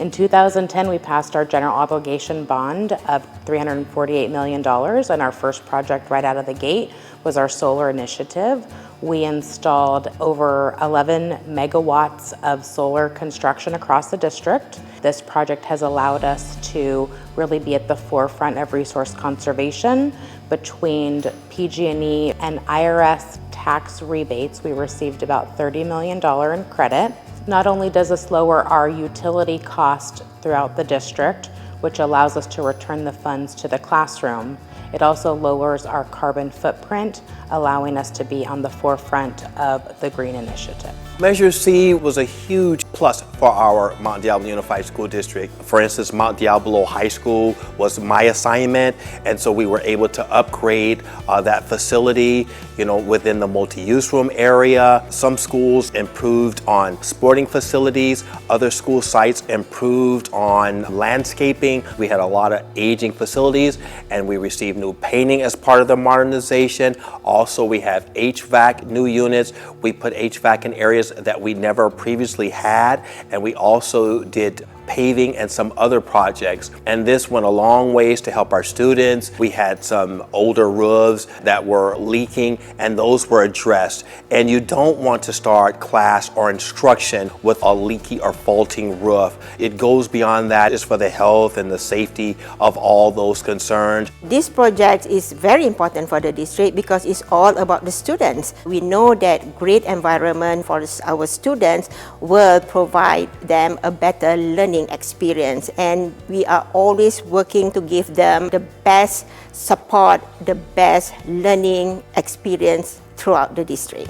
In 2010, we passed our general obligation bond of $348 million, and our first project right out of the gate was our solar initiative. We installed over 11 megawatts of solar construction across the district. This project has allowed us to really be at the forefront of resource conservation. Between PG&E and IRS tax rebates, we received about $30 million in credit. Not only does this lower our utility cost throughout the district, which allows us to return the funds to the classroom, it also lowers our carbon footprint, allowing us to be on the forefront of the green initiative. Measure C was a huge plus for our Mt Diablo Unified School District. For instance, Mt Diablo High School was my assignment, and so we were able to upgrade that facility, within the multi-use room area. Some schools improved on sporting facilities, other school sites improved on landscaping. We had a lot of aging facilities, and we received new painting as part of the modernization. Also, we have HVAC, new units. We put HVAC in areas that we never previously had, and we also did paving and some other projects. And this went a long ways to help our students. We had some older roofs that were leaking, and those were addressed. And you don't want to start class or instruction with a leaky or faulting roof. It goes beyond that. It's for the health and the safety of all those concerned. This project is very important for the district because it's all about the students. We know that great environment for our students will provide them a better learning experience, and we are always working to give them the best support, the best learning experience throughout the district.